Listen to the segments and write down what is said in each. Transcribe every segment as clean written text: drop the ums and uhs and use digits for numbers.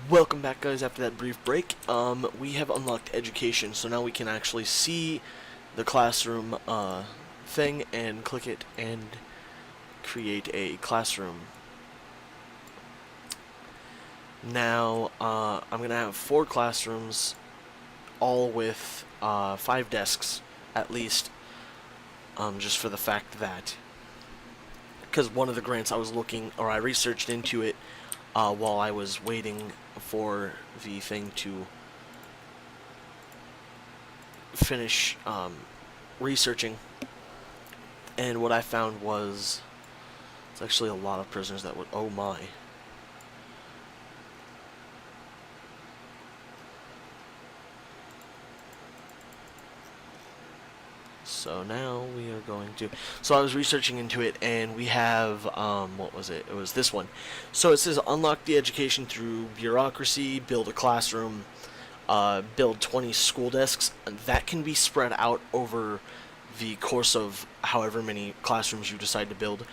Welcome back, guys. After that brief break, we have unlocked education, so now we can actually see the classroom thing and click it and create a classroom. Now, I'm gonna have 4 classrooms, all with 5 desks at least, just for the fact that, because one of the grants I was looking, or I researched into it while I was waiting for the thing to finish researching, and what I found was it's actually a lot of prisoners that would. Oh my. So now we are going to. So I was researching into it, and we have what was it? It was this one. So it says unlock the education through bureaucracy, build a classroom, build 20 school desks. And that can be spread out over the course of however many classrooms you decide to build.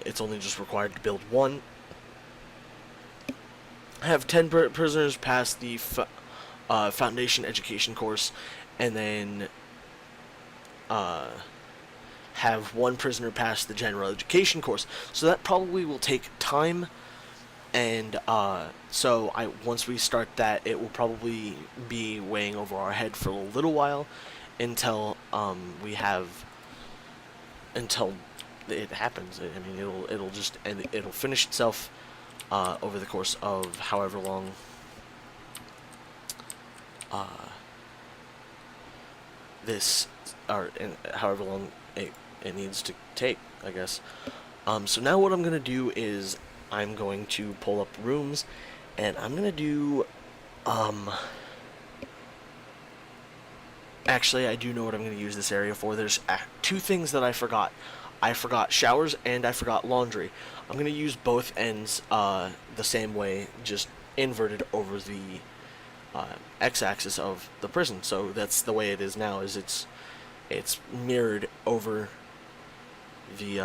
It's only just required to build one. Have 10 prisoners pass the foundation education course, and then have 1 prisoner pass the general education course. So that probably will take time, and so once we start that, it will probably be weighing over our head for a little while until until it happens. I mean, it'll just, and it'll finish itself over the course of however long this, or however long it needs to take, I guess. So now what I'm going to do is I'm going to pull up rooms, and I'm going to do, actually, I do know what I'm going to use this area for. There's 2 things that I forgot. I forgot showers and I forgot laundry. I'm going to use both ends the same way, just inverted over the x-axis of the prison. So that's the way it is now. Is it's mirrored over the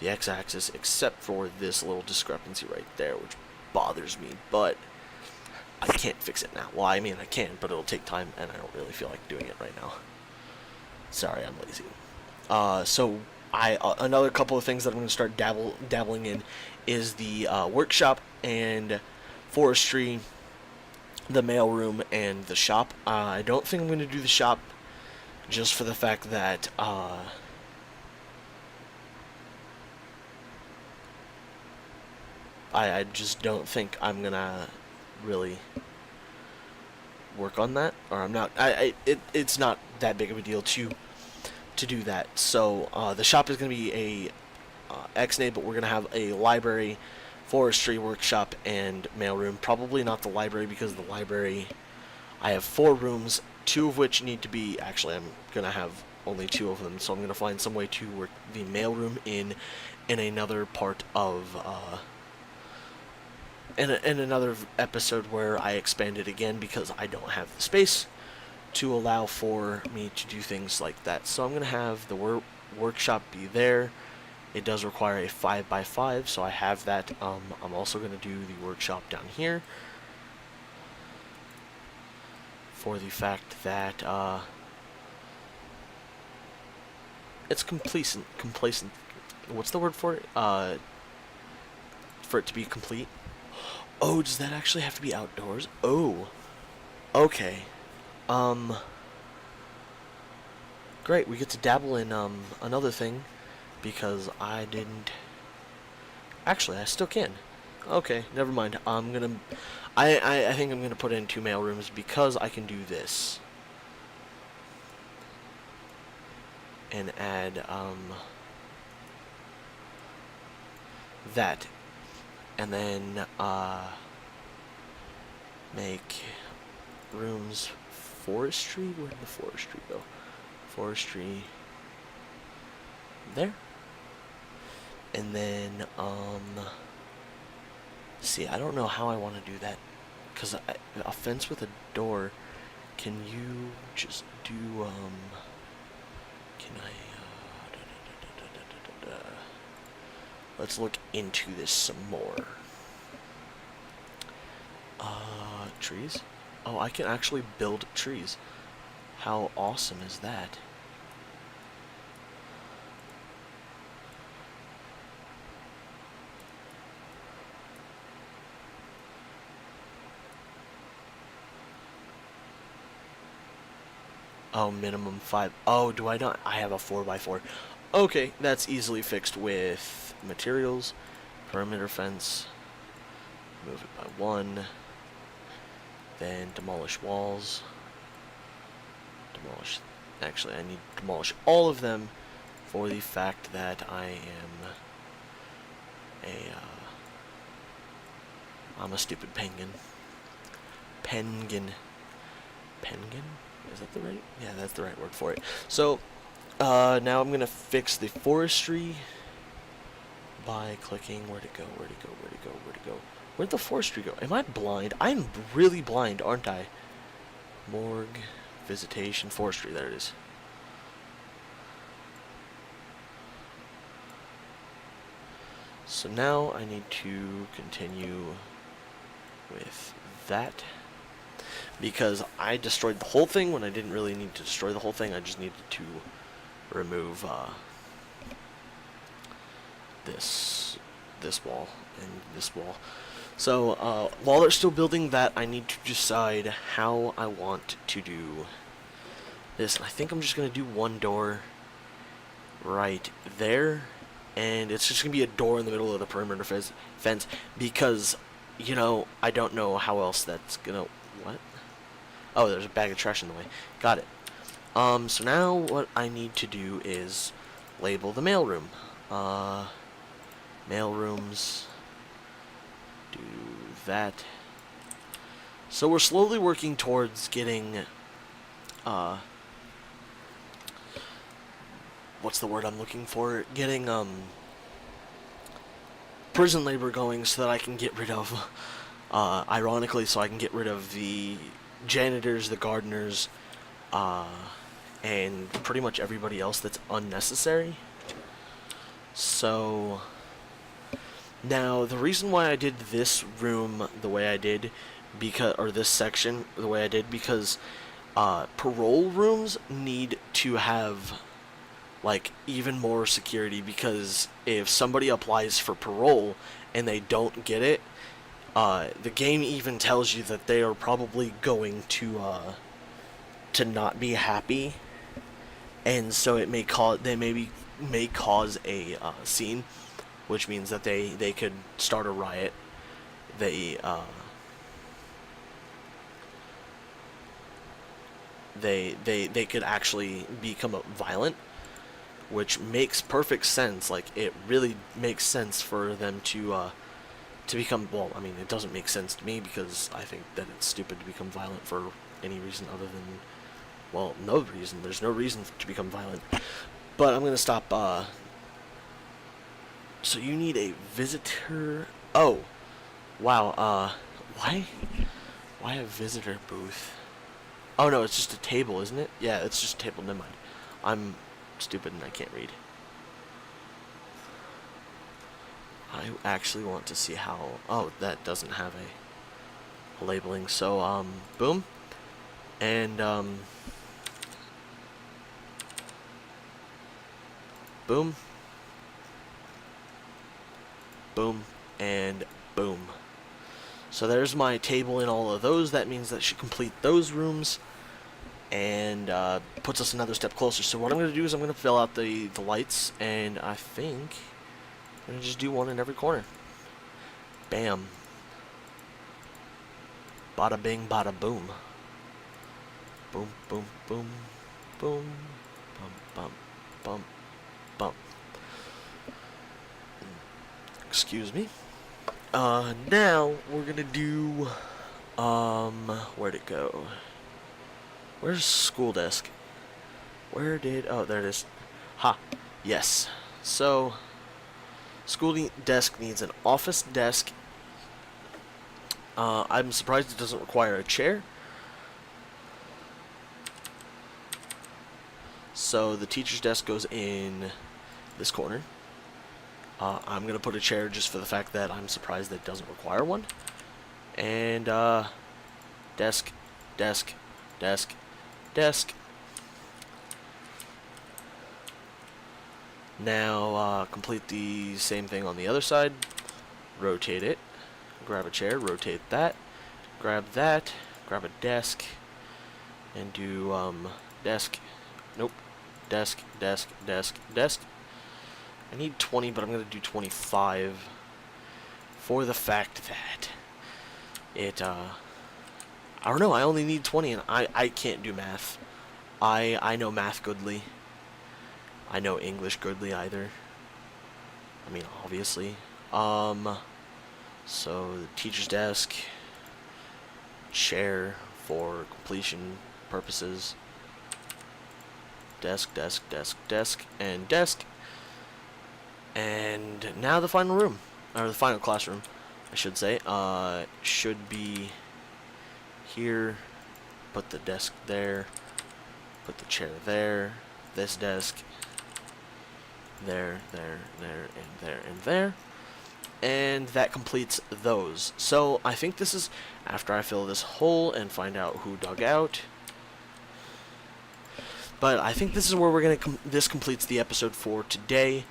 x-axis, except for this little discrepancy right there, which bothers me. But I can't fix it now. Well, I mean I can, but it'll take time, and I don't really feel like doing it right now. Sorry, I'm lazy. So another couple of things that I'm going to start dabbling in is the workshop and forestry, the mailroom, and the shop. I don't think I'm going to do the shop, just for the fact that I just don't think I'm going to really work on that, or I'm not. It's not that big of a deal to do that. So the shop is going to be a XNA, but we're going to have a library, forestry, workshop, and mailroom. Probably not the library, because the library, I have 4 rooms, 2 of which need to be, actually I'm going to have only 2 of them, so I'm going to find some way to work the mailroom in another part of, in another episode where I expand it again, because I don't have the space to allow for me to do things like that. So I'm going to have the workshop be there. It does require a 5x5, so I have that. I'm also going to do the workshop down here, for the fact that it's complacent. What's the word for it? For it to be complete. Oh, does that actually have to be outdoors? Oh, okay. Great, we get to dabble in another thing, because I didn't. Actually, I still can. Okay, never mind. I'm gonna. I think I'm gonna put in 2 mail rooms, because I can do this and add that, and then make rooms forestry. Where did the forestry go? Forestry there. And then see, I don't know how I want to do that, because a fence with a door, can you just do can I let's look into this some more. Trees? Oh, I can actually build trees. How awesome is that? Oh, minimum 5. Oh, do I not? I have a 4x4. Okay, that's easily fixed with materials, perimeter fence, move it by 1, then demolish walls, demolish, actually I need to demolish all of them for the fact that I am I'm a stupid penguin. Penguin. Penguin? Is that the right? Yeah, that's the right word for it. So, now I'm going to fix the forestry by clicking where'd it go, where'd it go, where'd it go, where'd it go. Where'd the forestry go? Am I blind? I'm really blind, aren't I? Morgue, visitation, forestry, there it is. So now I need to continue with that, because I destroyed the whole thing when I didn't really need to destroy the whole thing. I just needed to remove this wall and this wall. So while they're still building that, I need to decide how I want to do this. I think I'm just gonna do one door right there, and it's just gonna be a door in the middle of the perimeter fence, because, you know, I don't know how else that's gonna... What? Oh, there's a bag of trash in the way. Got it. So now what I need to do is label the mailroom. Mailrooms. Do that. So we're slowly working towards getting, what's the word I'm looking for? Getting, prison labor going so that I can get rid of, ironically, so I can get rid of the janitors, the gardeners, and pretty much everybody else that's unnecessary. So now the reason why I did this room the way I did, or this section the way I did, because parole rooms need to have like even more security, because if somebody applies for parole and they don't get it, the game even tells you that they are probably going to not be happy, and so it may cause a scene, which means that they could start a riot. They could actually become violent, which makes perfect sense. Like, it really makes sense for them to become, well, I mean, it doesn't make sense to me, because I think that it's stupid to become violent for any reason other than, well, no reason. There's no reason to become violent. But I'm gonna stop. So you need a visitor. Oh, wow. Why a visitor booth? Oh no, it's just a table, isn't it? Yeah, it's just a table. Never mind. I'm stupid and I can't read. I actually want to see how... Oh, that doesn't have a labeling. So, boom. And, boom. Boom. And boom. So there's my table in all of those. That means that should complete those rooms, and puts us another step closer. So what I'm going to do is I'm going to fill out the lights, and I think I'm going to just do one in every corner. Bam. Bada bing, bada boom. Boom, boom, boom, boom, bum, bum, bum, bum. Excuse me. Now we're gonna do, where'd it go? Where's school desk? Oh, there it is. Ha, yes. So, school desk needs an office desk. I'm surprised it doesn't require a chair. So the teacher's desk goes in this corner. I'm going to put a chair just for the fact that I'm surprised that it doesn't require one. And, desk, desk, desk, desk. Now, complete the same thing on the other side. Rotate it. Grab a chair, rotate that. Grab that. Grab a desk. And do, desk. Nope. Desk, desk, desk, desk. I need 20, but I'm going to do 25. For the fact that it, I don't know, I only need 20, and I can't do math. I know math goodly. I know English goodly either. I mean, obviously. So, the teacher's desk, chair for completion purposes, desk, desk, desk, desk, and desk. And now the final room, or the final classroom, I should say, should be here. Put the desk there, put the chair there, this desk, there, there, there, and there, and there. And that completes those. So I think this is after I fill this hole and find out who dug out. But I think this is where we're gonna this completes the episode for today,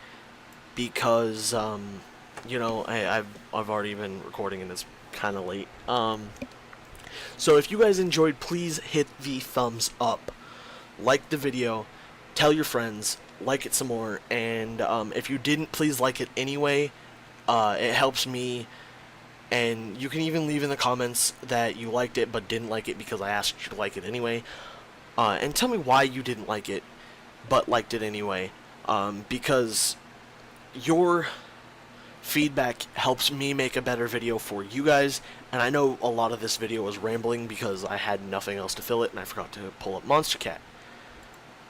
because you know, I've already been recording and it's kind of late. So if you guys enjoyed, please hit the thumbs up, like the video, tell your friends, like it some more, and if you didn't, please like it anyway. It helps me, and you can even leave in the comments that you liked it but didn't like it because I asked you to like it anyway. And tell me why you didn't like it but liked it anyway, because your feedback helps me make a better video for you guys. And I know a lot of this video was rambling because I had nothing else to fill it and I forgot to pull up Monster Cat.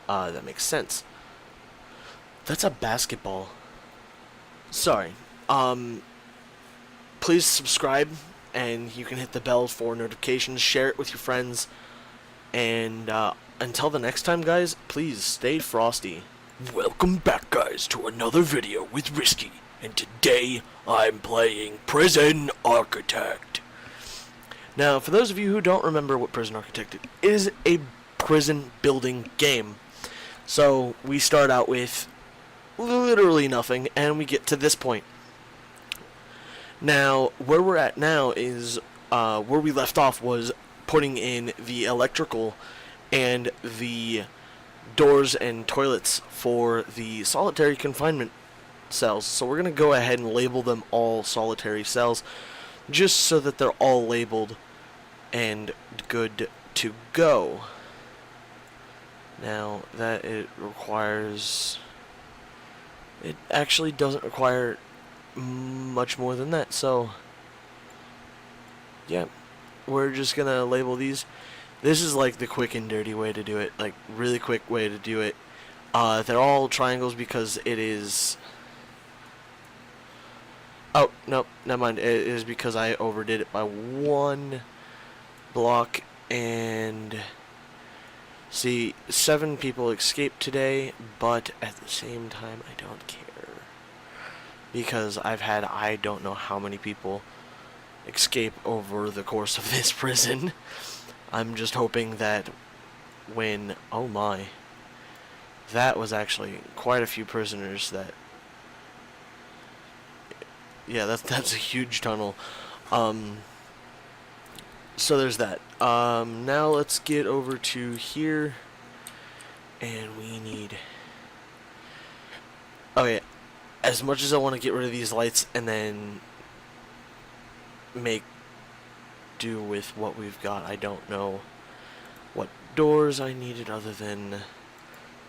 That makes sense. That's a basketball. Sorry. Please subscribe, and you can hit the bell for notifications, share it with your friends, and until the next time, guys, please stay frosty. Welcome back, guys, to another video with Risky, and today I'm playing Prison Architect. Now, for those of you who don't remember what Prison Architect is, it is a prison building game. So we start out with literally nothing, and we get to this point. Now, where we're at now is, where we left off was putting in the electrical and the doors and toilets for the solitary confinement cells. So we're going to go ahead and label them all solitary cells, just so that they're all labeled and good to go. Now, that it requires... It actually doesn't require much more than that, so yeah, we're just gonna label these. This is like the quick and dirty way to do it, like really quick way to do it. They're all triangles because it is... Oh, no, never mind. It is because I overdid it by one block. And see, 7 people escaped today, but at the same time I don't care, because I've had I don't know how many people escape over the course of this prison. I'm just hoping that when... Oh my. That was actually quite a few prisoners that... Yeah, that's a huge tunnel. So there's that. Now let's get over to here. And we need... Okay. As much as I want to get rid of these lights and then make do with what we've got, I don't know what doors I needed other than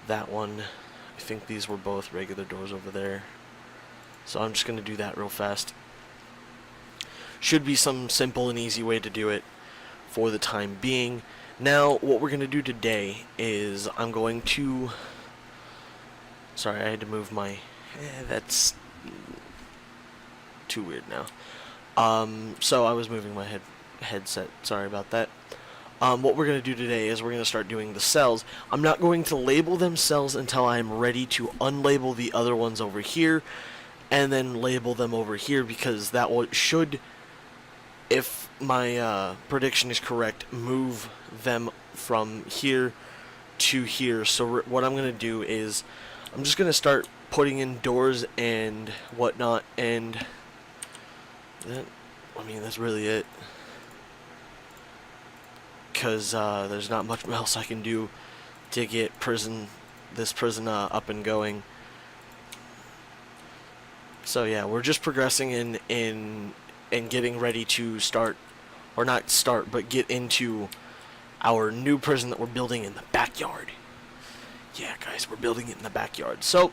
that one. I think these were both regular doors over there. So I'm just going to do that real fast. Should be some simple and easy way to do it for the time being. Now, what we're going to do today is I'm going to... Sorry, I had to move my... that's too weird now. So I was moving my headset. Sorry about that. What we're going to do today is we're going to start doing the cells. I'm not going to label them cells until I'm ready to unlabel the other ones over here and then label them over here, because that one should if my prediction is correct, move them from here to here. So what I'm gonna do is I'm just gonna start putting in doors and whatnot, and I mean that's really it. Because there's not much else I can do to get this prison up and going. So yeah, we're just progressing in getting ready to start, or not start, but get into our new prison that we're building in the backyard. Yeah, guys, we're building it in the backyard. So,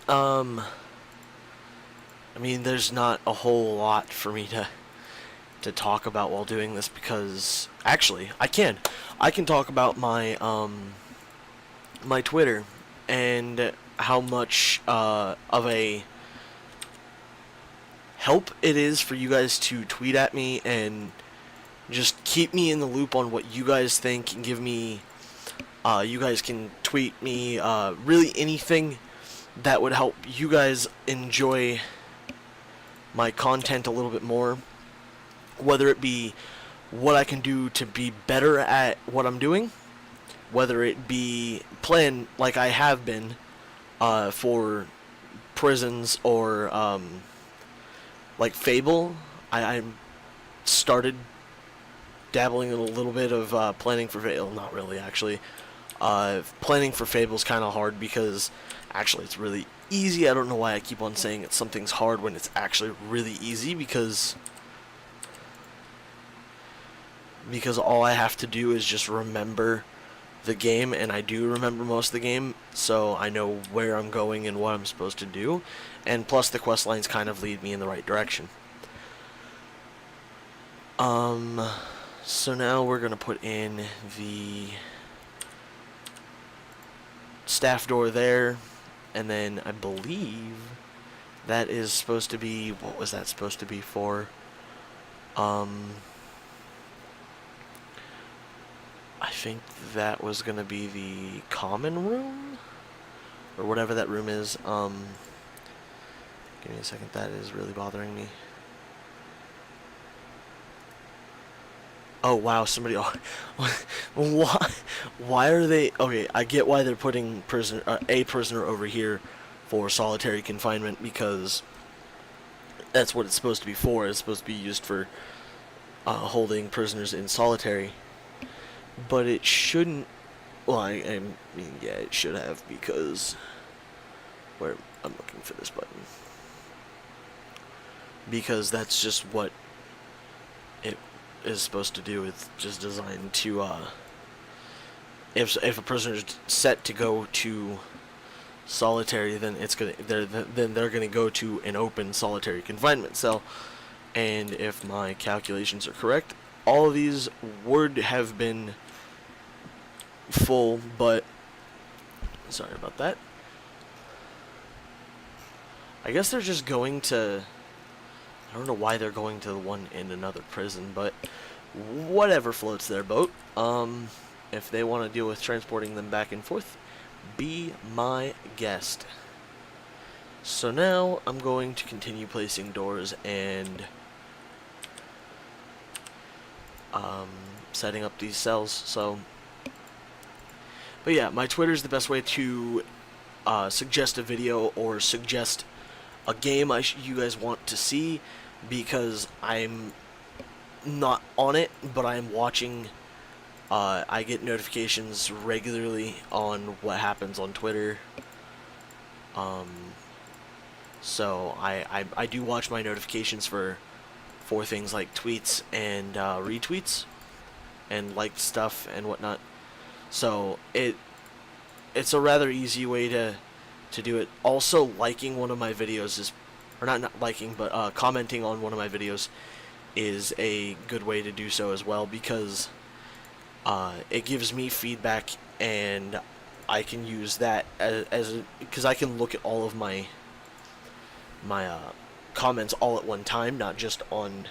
I mean, there's not a whole lot for me to talk about while doing this, because actually I can talk about my my Twitter and how much of a help it is for you guys to tweet at me and just keep me in the loop on what you guys think, and give me you guys can tweet me really anything that would help you guys enjoy my content a little bit more, whether it be what I can do to be better at what I'm doing, whether it be playing like I have been for prisons, or like Fable. I started dabbling in a little bit of planning for Fable. Not really, actually. Planning for Fable's kind of hard, because actually it's really easy. I don't know why I keep on saying that something's hard when it's actually really easy, because all I have to do is just remember the game, and I do remember most of the game, so I know where I'm going and what I'm supposed to do, and plus the quest lines kind of lead me in the right direction. So now we're gonna put in the staff door there, and then I believe that is supposed to be, what was that supposed to be for? I think that was gonna be the common room, or whatever that room is. Give me a second, that is really bothering me. Oh wow, somebody. Oh, why are they? Okay, I get why they're putting a prisoner over here for solitary confinement, because that's what it's supposed to be for. It's supposed to be used for holding prisoners in solitary. But it shouldn't. Well, I mean, yeah, it should have, because I'm looking for this button, because that's just what it is supposed to do. It's just designed to if a prisoner is set to go to solitary, then they're gonna go to an open solitary confinement cell. And if my calculations are correct, all of these would have been full, but sorry about that. I guess they're just going to, I don't know why they're going to the one in another prison, but whatever floats their boat. If they want to deal with transporting them back and forth, be my guest. So now I'm going to continue placing doors and setting up these cells. So, but yeah, my Twitter is the best way to suggest a video or suggest a game you guys want to see, because I'm not on it, but I'm watching. I get notifications regularly on what happens on Twitter. So I do watch my notifications for things like tweets and retweets and liked stuff and whatnot. So it's a rather easy way to do it. Also, liking one of my videos is, or not liking, but commenting on one of my videos is a good way to do so as well, because it gives me feedback, and I can use that because I can look at all of my comments all at one time, not just on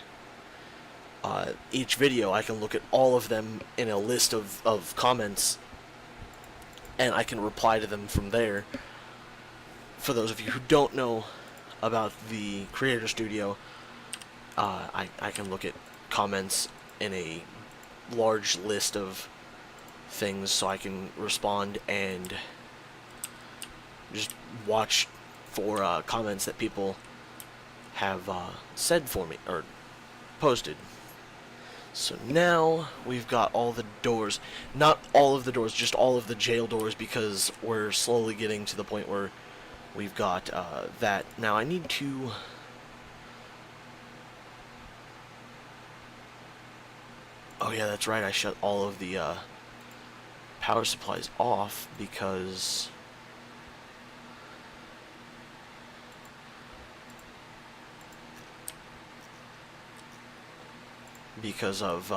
each video. I can look at all of them in a list of comments, and I can reply to them from there. For those of you who don't know about the Creator Studio, I can look at comments in a large list of things, so I can respond and just watch for comments that people have said for me or posted. So now we've got all the doors, not all of the doors, just all of the jail doors, because we're slowly getting to the point where we've got that. Now I need to... Oh yeah, that's right, I shut all of the power supplies off because... of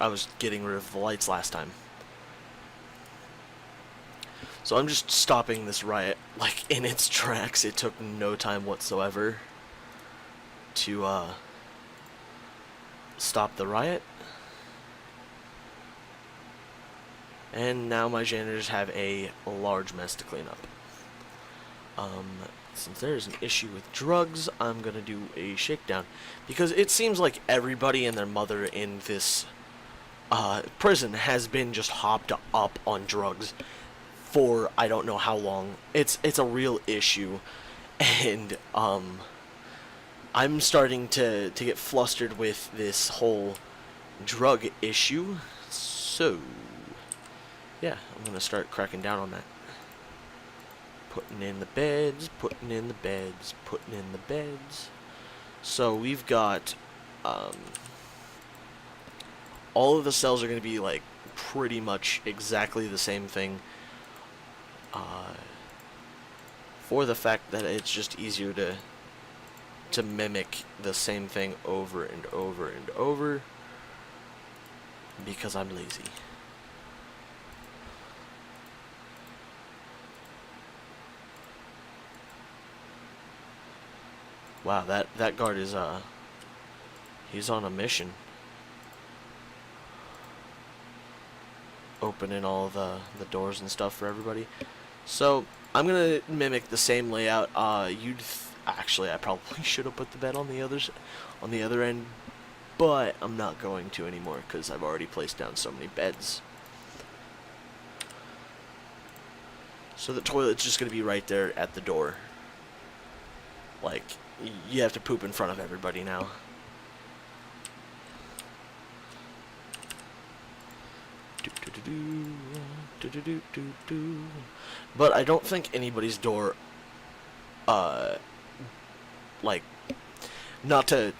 I was getting rid of the lights last time. So I'm just stopping this riot like in its tracks. It took no time whatsoever to stop the riot. And now my janitors have a large mess to clean up. Since there's an issue with drugs, I'm gonna do a shakedown, because it seems like everybody and their mother in this prison has been just hopped up on drugs for I don't know how long. It's a real issue, and I'm starting to get flustered with this whole drug issue. So yeah, I'm gonna start cracking down on that. Putting in the beds, putting in the beds, putting in the beds. So we've got all of the cells are going to be like pretty much exactly the same thing, for the fact that it's just easier to mimic the same thing over and over and over, because I'm lazy. Wow, that guard is he's on a mission. Opening all the doors and stuff for everybody. So I'm gonna mimic the same layout. Actually, I probably should have put the bed on the other end, but I'm not going to anymore because I've already placed down so many beds. So the toilet's just gonna be right there at the door. Like, you have to poop in front of everybody now. But I don't think anybody's door, like, not to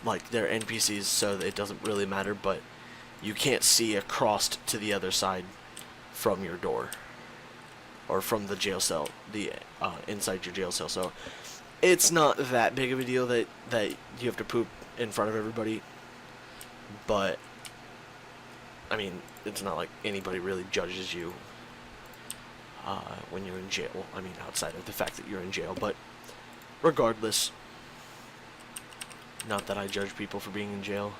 like, they're NPCs, so it doesn't really matter, but you can't see across to the other side from your door, or from the jail cell, inside your jail cell. So it's not that big of a deal that you have to poop in front of everybody, but I mean, it's not like anybody really judges you when you're in jail. Well, I mean, outside of the fact that you're in jail, but regardless, not that I judge people for being in jail.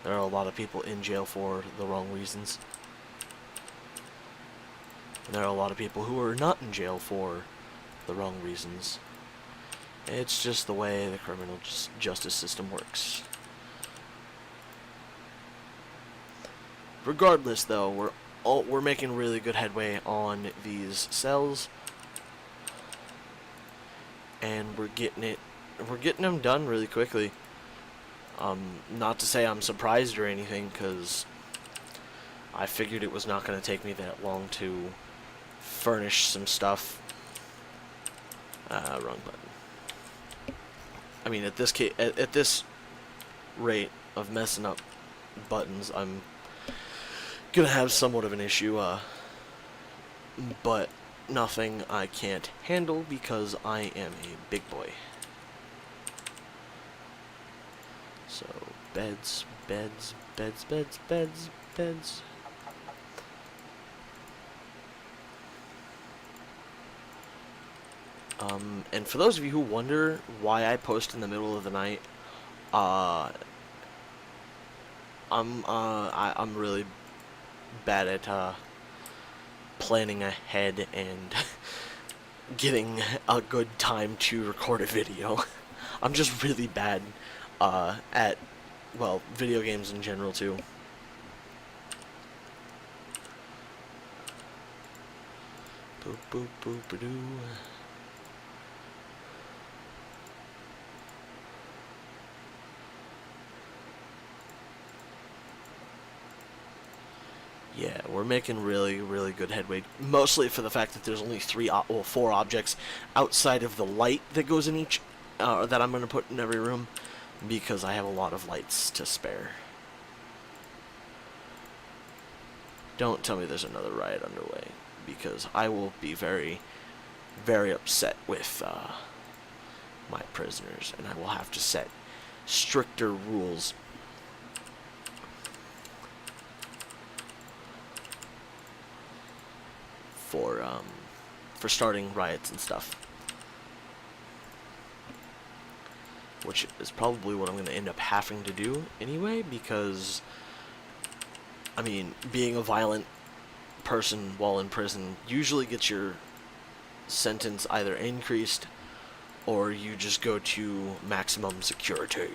There are a lot of people in jail for the wrong reasons. And there are a lot of people who are not in jail for the wrong reasons. It's just the way the criminal justice system works. Regardless, though, we're making really good headway on these cells, and we're getting them done really quickly. Not to say I'm surprised or anything, because I figured it was not going to take me that long to furnish some stuff. Wrong button. I mean, at this rate of messing up buttons, I'm gonna have somewhat of an issue, but nothing I can't handle, because I am a big boy. So, beds, beds, beds, beds, beds, beds. And for those of you who wonder why I post in the middle of the night, I'm really bad at planning ahead and getting a good time to record a video. I'm just really bad. at, well, video games in general too. Boop, boop, boop, ba-doo. Yeah, we're making really, really good headway. Mostly for the fact that there's only four objects outside of the light that goes in each, that I'm going to put in every room, because I have a lot of lights to spare. Don't tell me there's another riot underway, because I will be very, very upset with my prisoners, and I will have to set stricter rules. For starting riots and stuff, which is probably what I'm going to end up having to do anyway, because, I mean, being a violent person while in prison usually gets your sentence either increased or you just go to maximum security.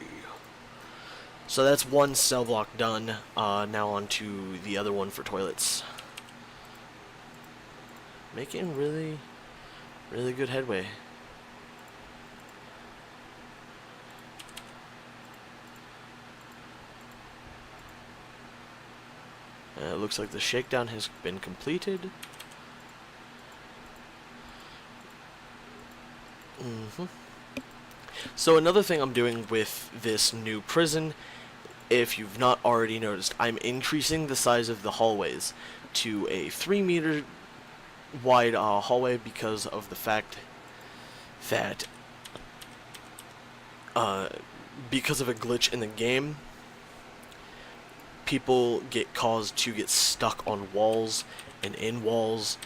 So that's one cell block done. Now on to the other one for toilets. Making really, really good headway. It looks like the shakedown has been completed. So another thing I'm doing with this new prison, if you've not already noticed, I'm increasing the size of the hallways to a 3-meter wide hallway, because of the fact that because of a glitch in the game, people get caused to get stuck on walls and in walls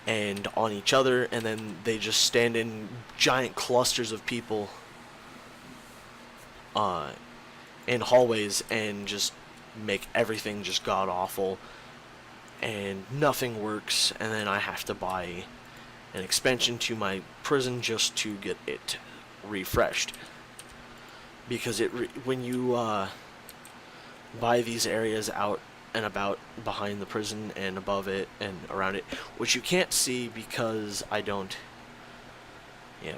and on each other, and then they just stand in giant clusters of people in hallways and just make everything just god awful, and nothing works, and then I have to buy an expansion to my prison just to get it refreshed, because when you buy these areas out and about behind the prison and above it and around it, which you can't see because I don't,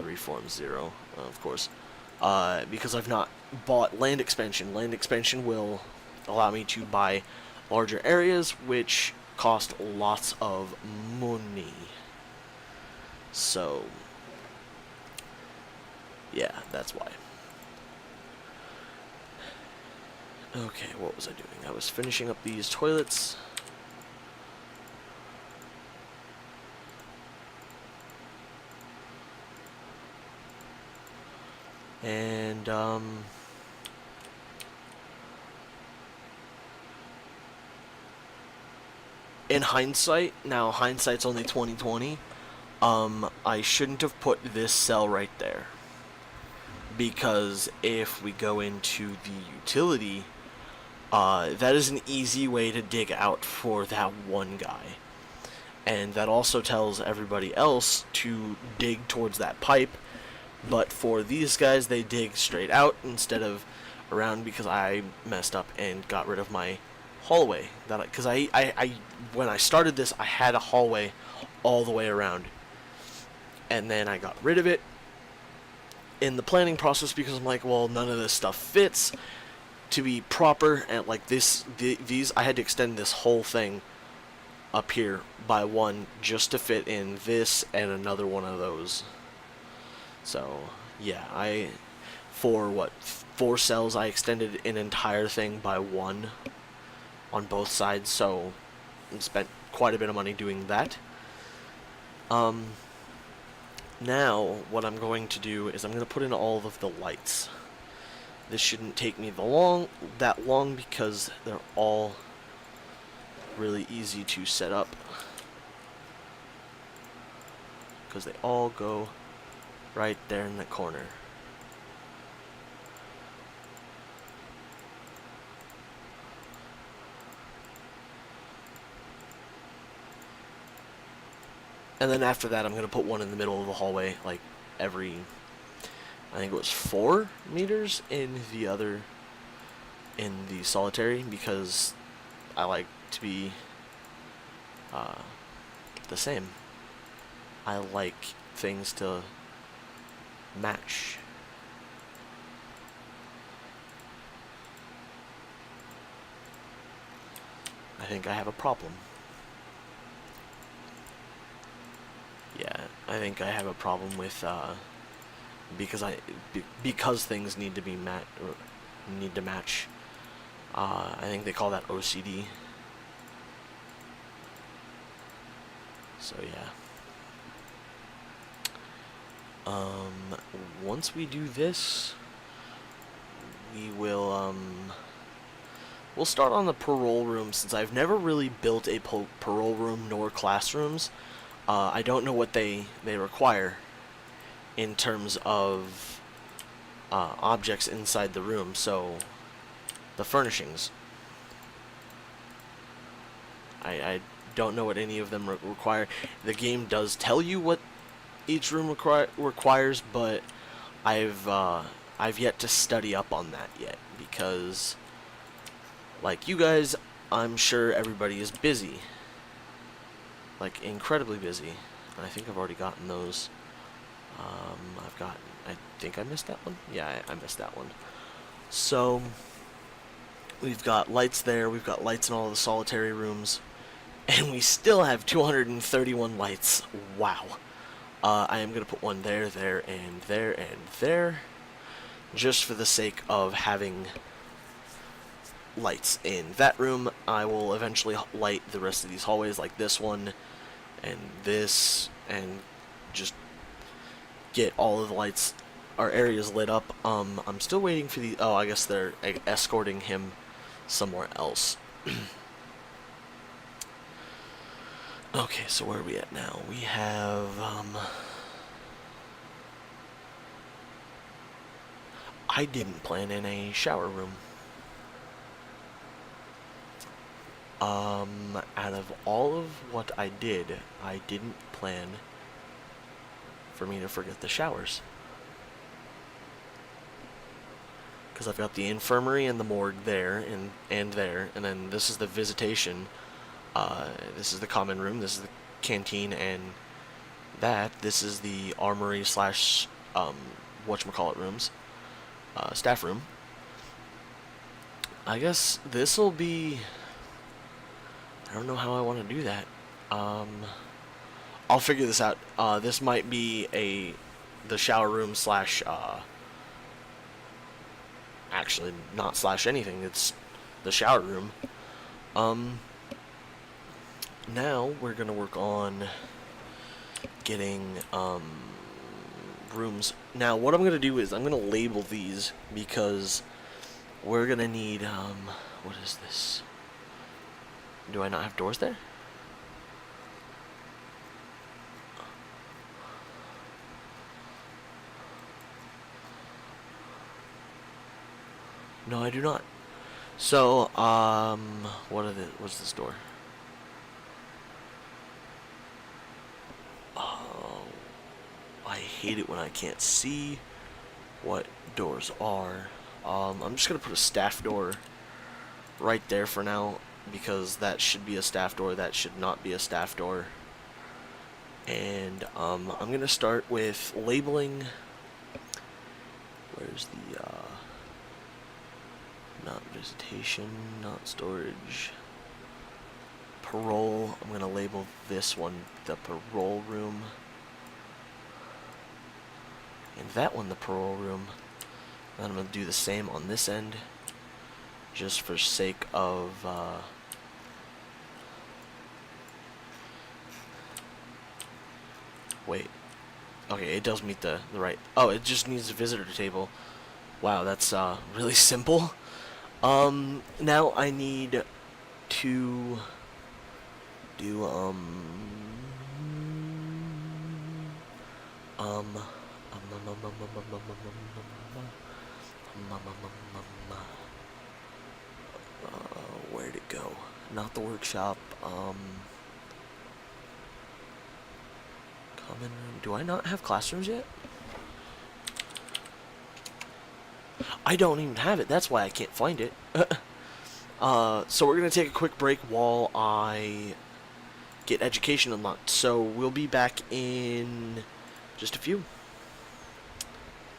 reform 0, of course, because I've not bought land expansion. Land expansion will allow me to buy larger areas, which cost lots of money. So, yeah, that's why. Okay, what was I doing? I was finishing up these toilets. And, in hindsight, now hindsight's only 20/20, I shouldn't have put this cell right there. Because if we go into the utility, that is an easy way to dig out for that one guy. And that also tells everybody else to dig towards that pipe. But for these guys, they dig straight out instead of around, because I messed up and got rid of my hallway. Because I when I started this, I had a hallway all the way around, and then I got rid of it in the planning process, because I'm like, well, none of this stuff fits to be proper, and like these I had to extend this whole thing up here by one just to fit in this and another one of those. So yeah, for 4 cells, I extended an entire thing by one on both sides, so I spent quite a bit of money doing that. Now what I'm going to do is I'm going to put in all of the lights. This shouldn't take me that long because they're all really easy to set up, because they all go right there in the corner. And then after that, I'm going to put one in the middle of the hallway, like every I think it was 4 meters in the other, in the solitary, because I like to be the same. I like things to match. I think I have a problem. Yeah, I think I have a problem with because things need to be need to match. I think they call that OCD. So yeah. Once we do this, we will we'll start on the parole room, since I've never really built a parole room nor classrooms. I don't know what they require in terms of objects inside the room, so the furnishings. I don't know what any of them require. The game does tell you what each room requires, but I've yet to study up on that yet, because like you guys, I'm sure everybody is busy. Like, incredibly busy. And I think I've already gotten those. I think I missed that one? Yeah, I missed that one. So, we've got lights there, we've got lights in all the solitary rooms, and we still have 231 lights. Wow. I am going to put one there, there, and there, and there, just for the sake of having lights in that room. I will eventually light the rest of these hallways, like this one, and this, and just get all of the lights, our areas lit up. I'm still waiting for the, oh, I guess they're escorting him somewhere else. Okay, so where are we at now? We have, I didn't plan in a shower room. Out of all of what I didn't plan for me to forget the showers. Because I've got the infirmary and the morgue there, and there, and then this is the visitation. This is the common room, this is the canteen, and this is the armory slash, whatchamacallit rooms, staff room. I guess this'll be, I don't know how I want to do that. I'll figure this out. This might be the shower room slash, actually not slash anything, it's the shower room. Now we're gonna work on getting, rooms. Now what I'm gonna do is I'm gonna label these, because we're gonna need, what is this? Do I not have doors there? No, I do not. So, what's this door? Oh, I hate it when I can't see what doors are. I'm just gonna put a staff door right there for now, because that should be a staff door, that should not be a staff door. And I'm gonna start with labeling. Where's the not visitation, not storage, parole. I'm gonna label this one the parole room, and that one the parole room. And I'm gonna do the same on this end, just for sake of wait. Okay, it does meet the right. Oh, it just needs a visitor table. Wow, that's really simple. Now I need to do where'd it go? Not the workshop. Common room. Do I not have classrooms yet? I don't even have it. That's why I can't find it. So we're going to take a quick break while I get education unlocked. So we'll be back in just a few.